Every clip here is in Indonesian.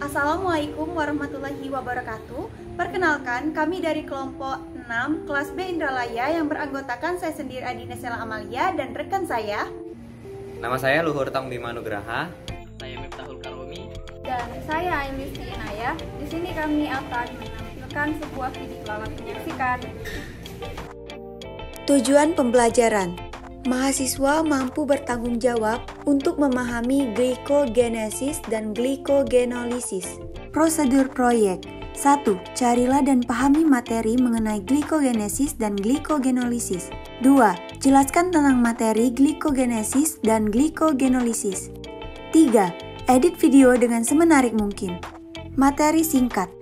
Assalamualaikum warahmatullahi wabarakatuh. Perkenalkan, kami dari kelompok 6 kelas B Indralaya yang beranggotakan saya sendiri Adina Sela Amalia dan rekan saya. Nama saya Luhur Tang Bima Nugraha. Saya Miftahul Karumi. Dan saya Ailis Inaya. Di sini kami akan menampilkan sebuah video. Selamat menyaksikan. Tujuan pembelajaran. Mahasiswa mampu bertanggung jawab untuk memahami glikogenesis dan glikogenolisis. Prosedur proyek. 1. Carilah dan pahami materi mengenai glikogenesis dan glikogenolisis. 2. Jelaskan tentang materi glikogenesis dan glikogenolisis. 3. Edit video dengan semenarik mungkin. Materi singkat.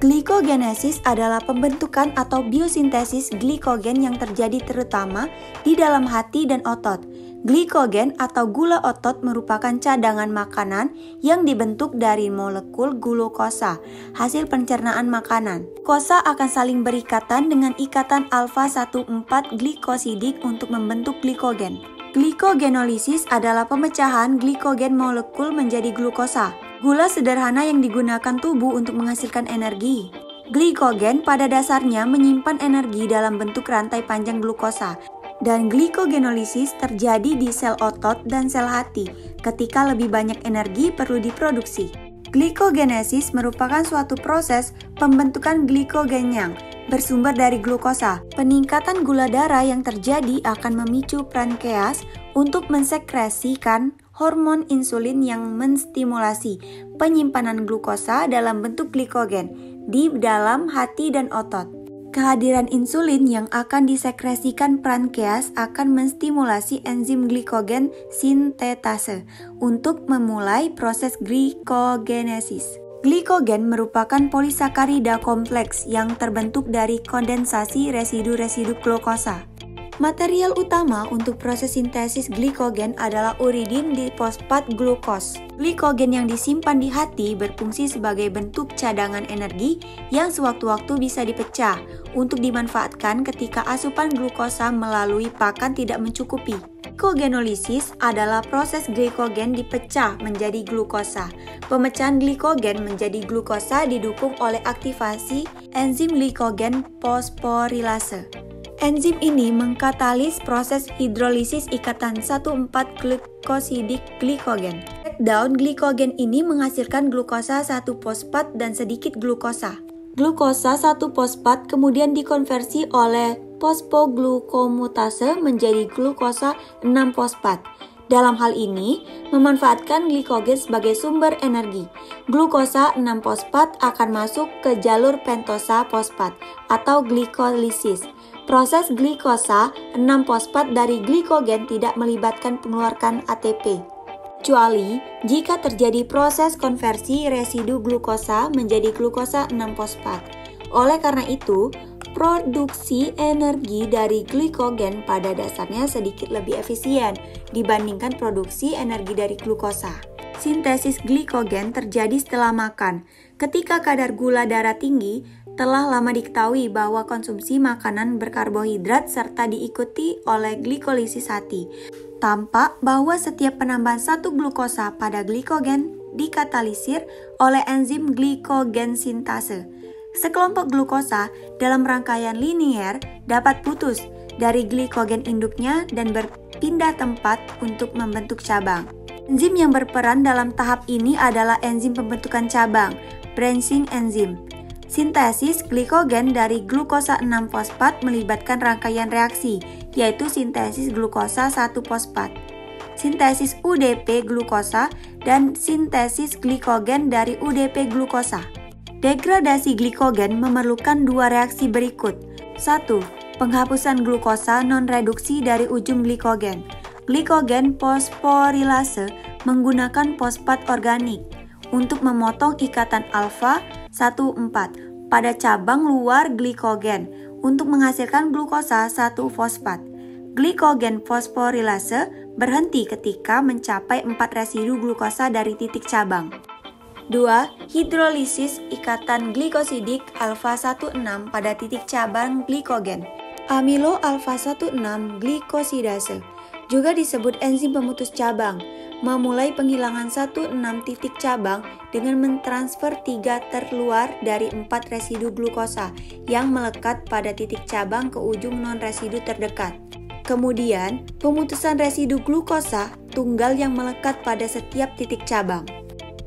Glikogenesis adalah pembentukan atau biosintesis glikogen yang terjadi terutama di dalam hati dan otot. Glikogen atau gula otot merupakan cadangan makanan yang dibentuk dari molekul glukosa, hasil pencernaan makanan. Glukosa akan saling berikatan dengan ikatan alfa-1,4 glikosidik untuk membentuk glikogen. Glikogenolisis adalah pemecahan glikogen molekul menjadi glukosa, gula sederhana yang digunakan tubuh untuk menghasilkan energi. Glikogen pada dasarnya menyimpan energi dalam bentuk rantai panjang glukosa, dan glikogenolisis terjadi di sel otot dan sel hati ketika lebih banyak energi perlu diproduksi. Glikogenesis merupakan suatu proses pembentukan glikogen yang bersumber dari glukosa. Peningkatan gula darah yang terjadi akan memicu pankreas untuk mensekresikan hormon insulin yang menstimulasi penyimpanan glukosa dalam bentuk glikogen di dalam hati dan otot. Kehadiran insulin yang akan disekresikan pankreas akan menstimulasi enzim glikogen sintetase untuk memulai proses glikogenesis. Glikogen merupakan polisakarida kompleks yang terbentuk dari kondensasi residu-residu glukosa. Material utama untuk proses sintesis glikogen adalah uridin difosfat glukos. Glikogen yang disimpan di hati berfungsi sebagai bentuk cadangan energi yang sewaktu-waktu bisa dipecah untuk dimanfaatkan ketika asupan glukosa melalui pakan tidak mencukupi. Glikogenolisis adalah proses glikogen dipecah menjadi glukosa. Pemecahan glikogen menjadi glukosa didukung oleh aktivasi enzim glikogen fosforilase. Enzim ini mengkatalis proses hidrolisis ikatan 1,4 glikosidik glikogen. Breakdown glikogen ini menghasilkan glukosa 1-fosfat dan sedikit glukosa. Glukosa 1-fosfat kemudian dikonversi oleh fosfoglukomutase menjadi glukosa 6-fosfat. Dalam hal ini, memanfaatkan glikogen sebagai sumber energi. Glukosa 6-fosfat akan masuk ke jalur pentosa fosfat atau glikolisis. Proses glikosa 6-fosfat dari glikogen tidak melibatkan pengeluaran ATP, kecuali jika terjadi proses konversi residu glukosa menjadi glukosa 6-fosfat. Oleh karena itu, produksi energi dari glikogen pada dasarnya sedikit lebih efisien dibandingkan produksi energi dari glukosa. Sintesis glikogen terjadi setelah makan. Ketika kadar gula darah tinggi, telah lama diketahui bahwa konsumsi makanan berkarbohidrat serta diikuti oleh glikolisis hati. Tampak bahwa setiap penambahan satu glukosa pada glikogen dikatalisir oleh enzim glikogen sintase. Sekelompok glukosa dalam rangkaian linier dapat putus dari glikogen induknya dan berpindah tempat untuk membentuk cabang. Enzim yang berperan dalam tahap ini adalah enzim pembentukan cabang, branching enzim. Sintesis glikogen dari glukosa 6-fosfat melibatkan rangkaian reaksi, yaitu sintesis glukosa 1-fosfat, sintesis UDP glukosa, dan sintesis glikogen dari UDP glukosa. Degradasi glikogen memerlukan dua reaksi berikut. 1. Penghapusan glukosa non-reduksi dari ujung glikogen. Glikogen fosforilase menggunakan fosfat organik untuk memotong ikatan alfa-1,4 pada cabang luar glikogen untuk menghasilkan glukosa 1-fosfat. Glikogen fosforilase berhenti ketika mencapai 4 residu glukosa dari titik cabang. 2. Hidrolisis ikatan glikosidik alfa-1,6 pada titik cabang glikogen. Amilo alfa-1,6 glikosidase juga disebut enzim pemutus cabang, memulai penghilangan 1,6 titik cabang dengan mentransfer 3 terluar dari 4 residu glukosa yang melekat pada titik cabang ke ujung non-residu terdekat. Kemudian, pemutusan residu glukosa tunggal yang melekat pada setiap titik cabang.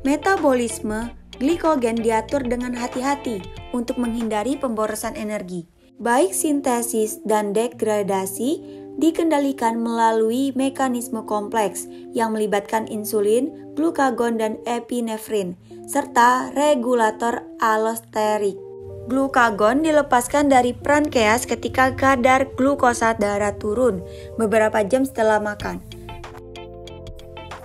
Metabolisme glikogen diatur dengan hati-hati untuk menghindari pemborosan energi. Baik sintesis dan degradasi dikendalikan melalui mekanisme kompleks yang melibatkan insulin, glukagon, dan epinefrin, serta regulator alosterik. Glukagon dilepaskan dari pankreas ketika kadar glukosa darah turun beberapa jam setelah makan.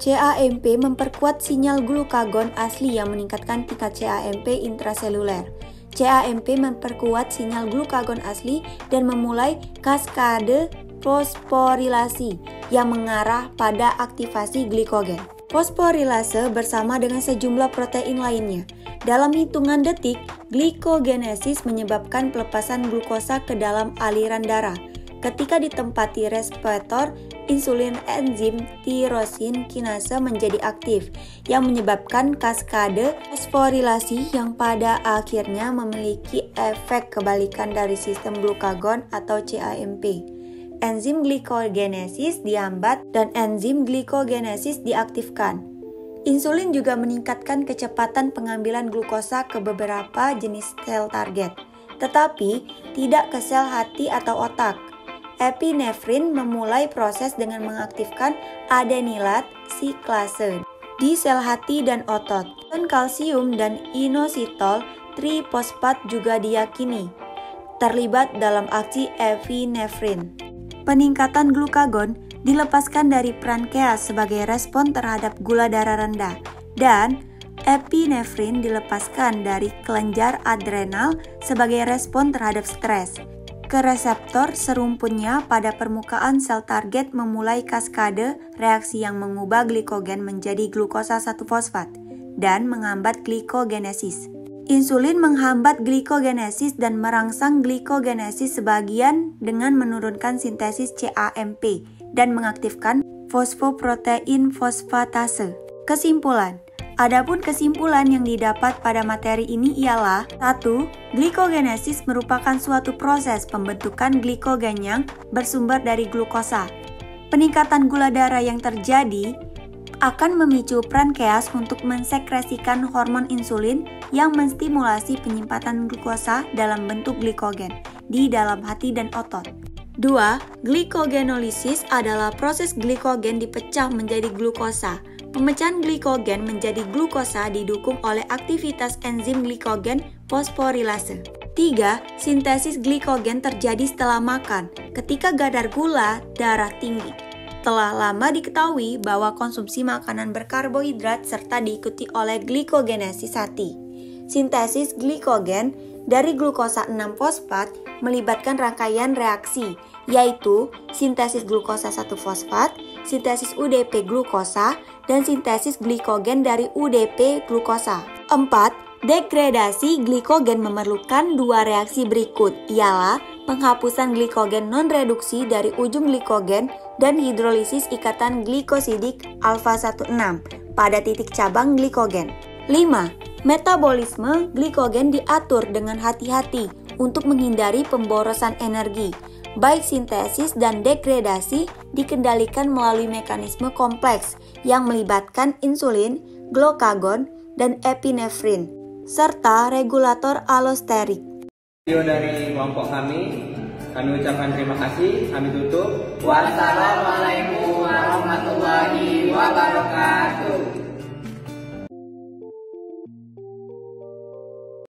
CAMP memperkuat sinyal glukagon asli yang meningkatkan tingkat CAMP intraseluler. CAMP memperkuat sinyal glukagon asli dan memulai kaskade fosforilasi yang mengarah pada aktivasi glikogen. Fosforilase bersama dengan sejumlah protein lainnya. Dalam hitungan detik, glikogenesis menyebabkan pelepasan glukosa ke dalam aliran darah. Ketika ditempati reseptor insulin, enzim tirosin kinase menjadi aktif yang menyebabkan kaskade fosforilasi yang pada akhirnya memiliki efek kebalikan dari sistem glukagon atau CAMP. Enzim glikogenesis dihambat dan enzim glikogenesis diaktifkan. Insulin juga meningkatkan kecepatan pengambilan glukosa ke beberapa jenis sel target, tetapi tidak ke sel hati atau otak. Epinefrin memulai proses dengan mengaktifkan adenilat siklase di sel hati dan otot. Kalsium dan inositol trifosfat juga diyakini terlibat dalam aksi epinefrin. Peningkatan glukagon dilepaskan dari pankreas sebagai respon terhadap gula darah rendah, dan epinefrin dilepaskan dari kelenjar adrenal sebagai respon terhadap stres. Ke reseptor serumpunnya pada permukaan sel target memulai kaskade reaksi yang mengubah glikogen menjadi glukosa 1-fosfat dan menghambat glikogenesis. Insulin menghambat glikogenesis dan merangsang glikogenesis sebagian dengan menurunkan sintesis CAMP dan mengaktifkan fosfoprotein fosfatase. Kesimpulan. Adapun kesimpulan yang didapat pada materi ini ialah 1. Glikogenesis merupakan suatu proses pembentukan glikogen yang bersumber dari glukosa. Peningkatan gula darah yang terjadi akan memicu pankreas untuk mensekresikan hormon insulin yang menstimulasi penyimpanan glukosa dalam bentuk glikogen di dalam hati dan otot. 2. Glikogenolisis adalah proses glikogen dipecah menjadi glukosa. Pemecahan glikogen menjadi glukosa didukung oleh aktivitas enzim glikogen fosforilase. 3. Sintesis glikogen terjadi setelah makan, ketika kadar gula darah tinggi. Telah lama diketahui bahwa konsumsi makanan berkarbohidrat serta diikuti oleh glikogenesis hati. Sintesis glikogen dari glukosa 6-fosfat melibatkan rangkaian reaksi, yaitu sintesis glukosa 1-fosfat, sintesis UDP glukosa, dan sintesis glikogen dari UDP glukosa. 4. Degradasi glikogen memerlukan 2 reaksi berikut, ialah penghapusan glikogen non-reduksi dari ujung glikogen dan hidrolisis ikatan glikosidik alfa-16 pada titik cabang glikogen. 5. Metabolisme glikogen diatur dengan hati-hati untuk menghindari pemborosan energi. Baik sintesis dan degradasi dikendalikan melalui mekanisme kompleks yang melibatkan insulin, glukagon, dan epinefrin, serta regulator alosterik. Video dari kelompok kami ucapkan terima kasih. Kami tutup. Wassalamualaikum warahmatullahi wabarakatuh.